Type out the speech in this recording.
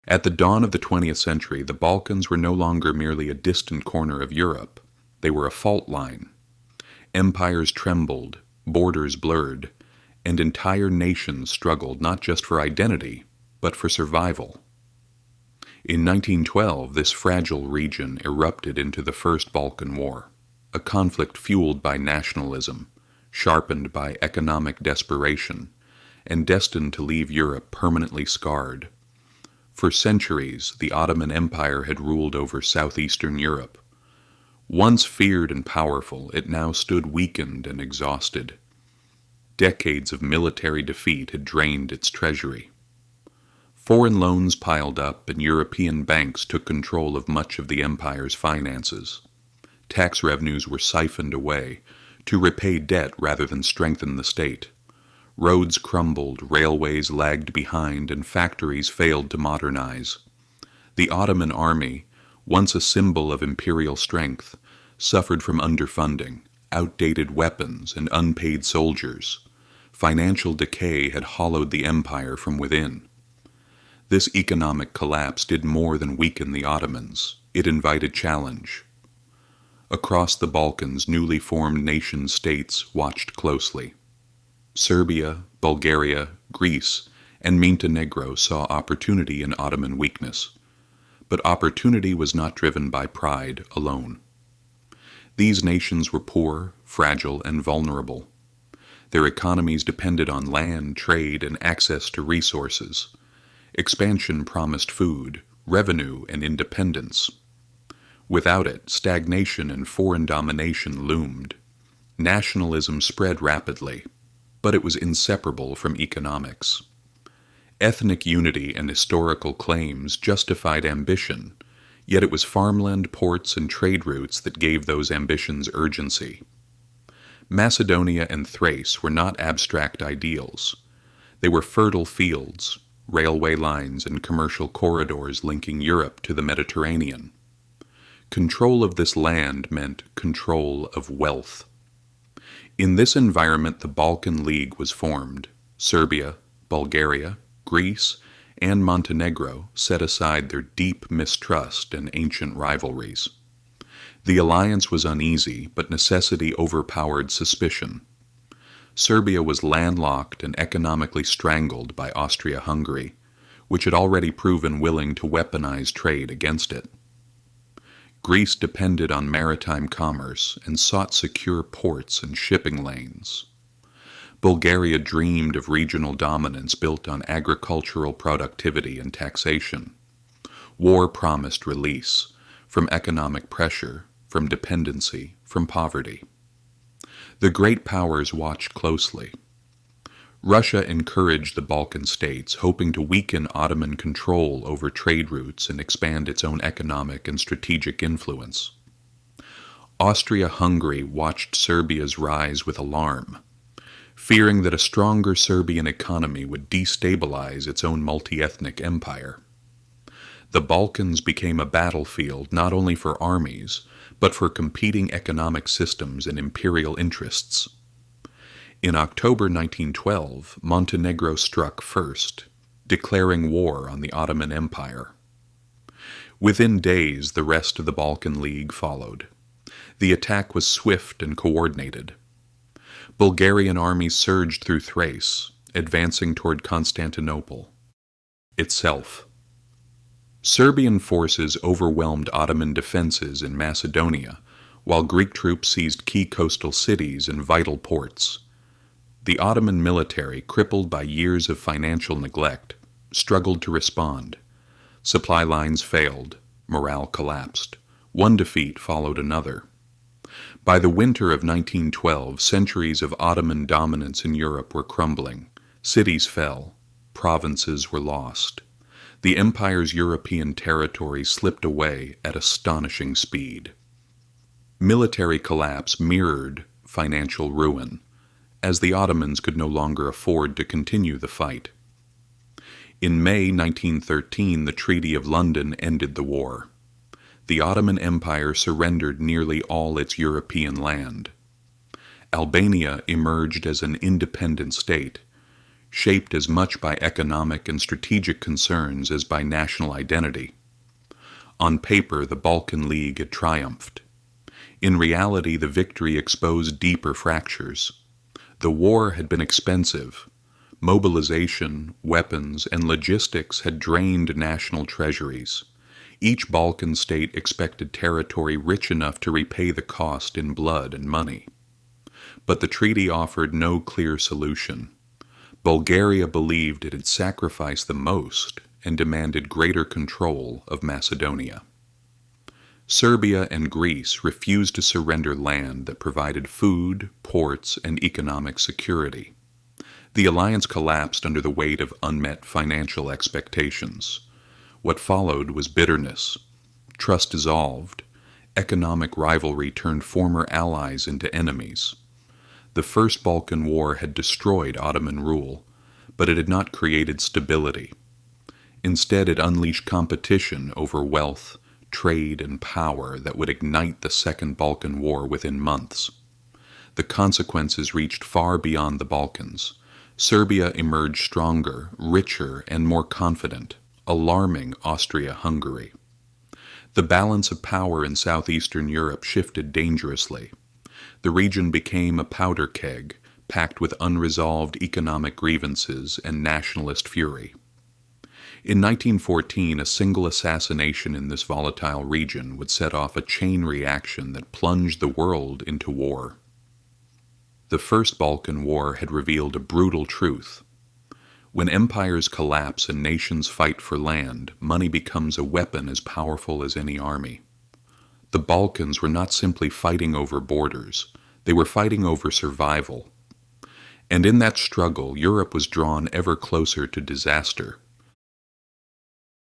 At the dawn of the 20th century, the Balkans were no longer merely a distant corner of Europe. They were a fault line. Empires trembled, borders blurred, and entire nations struggled not just for identity, but for survival. In 1912, this fragile region erupted into the First Balkan War, a conflict fueled by nationalism, sharpened by economic desperation, and destined to leave Europe permanently scarred. For centuries, the Ottoman Empire had ruled over southeastern Europe. Once feared and powerful, it now stood weakened and exhausted. Decades of military defeat had drained its treasury. Foreign loans piled up, and European banks took control of much of the empire's finances. Tax revenues were siphoned away to repay debt rather than strengthen the state. Roads crumbled, railways lagged behind, and factories failed to modernize. The Ottoman army, once a symbol of imperial strength, suffered from underfunding, outdated weapons, and unpaid soldiers. Financial decay had hollowed the empire from within. This economic collapse did more than weaken the Ottomans. It invited challenge. Across the Balkans, newly formed nation-states watched closely. Serbia, Bulgaria, Greece, and Montenegro saw opportunity in Ottoman weakness. But opportunity was not driven by pride alone. These nations were poor, fragile, and vulnerable. Their economies depended on land, trade, and access to resources. Expansion promised food, revenue, and independence. Without it, stagnation and foreign domination loomed. Nationalism spread rapidly, but it was inseparable from economics. Ethnic unity and historical claims justified ambition, yet it was farmland, ports, and trade routes that gave those ambitions urgency. Macedonia and Thrace were not abstract ideals. They were fertile fields, railway lines, and commercial corridors linking Europe to the Mediterranean. Control of this land meant control of wealth. In this environment, the Balkan League was formed. Serbia, Bulgaria, Greece, and Montenegro set aside their deep mistrust and ancient rivalries. The alliance was uneasy, but necessity overpowered suspicion. Serbia was landlocked and economically strangled by Austria-Hungary, which had already proven willing to weaponize trade against it. Greece depended on maritime commerce and sought secure ports and shipping lanes. Bulgaria dreamed of regional dominance built on agricultural productivity and taxation. War promised release from economic pressure, from dependency, from poverty. The great powers watched closely. Russia encouraged the Balkan states, hoping to weaken Ottoman control over trade routes and expand its own economic and strategic influence. Austria-Hungary watched Serbia's rise with alarm, fearing that a stronger Serbian economy would destabilize its own multi-ethnic empire. The Balkans became a battlefield not only for armies, but for competing economic systems and imperial interests. In October 1912, Montenegro struck first, declaring war on the Ottoman Empire. Within days, the rest of the Balkan League followed. The attack was swift and coordinated. Bulgarian armies surged through Thrace, advancing toward Constantinople itself. Serbian forces overwhelmed Ottoman defenses in Macedonia, while Greek troops seized key coastal cities and vital ports. The Ottoman military, crippled by years of financial neglect, struggled to respond. Supply lines failed, morale collapsed. One defeat followed another. By the winter of 1912, centuries of Ottoman dominance in Europe were crumbling. Cities fell. Provinces were lost. The empire's European territory slipped away at astonishing speed. Military collapse mirrored financial ruin, as the Ottomans could no longer afford to continue the fight. In May 1913, the Treaty of London ended the war. The Ottoman Empire surrendered nearly all its European land. Albania emerged as an independent state. shaped as much by economic and strategic concerns as by national identity. On paper, the Balkan League had triumphed. In reality, the victory exposed deeper fractures. The war had been expensive. Mobilization, weapons, and logistics had drained national treasuries. Each Balkan state expected territory rich enough to repay the cost in blood and money. But the treaty offered no clear solution. Bulgaria believed it had sacrificed the most and demanded greater control of Macedonia. Serbia and Greece refused to surrender land that provided food, ports, and economic security. The alliance collapsed under the weight of unmet financial expectations. What followed was bitterness. Trust dissolved. Economic rivalry turned former allies into enemies. The First Balkan War had destroyed Ottoman rule, but it had not created stability. Instead, it unleashed competition over wealth, trade, and power that would ignite the Second Balkan War within months. The consequences reached far beyond the Balkans. Serbia emerged stronger, richer, and more confident, alarming Austria-Hungary. The balance of power in southeastern Europe shifted dangerously. The region became a powder keg, packed with unresolved economic grievances and nationalist fury. In 1914, a single assassination in this volatile region would set off a chain reaction that plunged the world into war. The First Balkan War had revealed a brutal truth. When empires collapse and nations fight for land, money becomes a weapon as powerful as any army. The Balkans were not simply fighting over borders, they were fighting over survival. And in that struggle, Europe was drawn ever closer to disaster.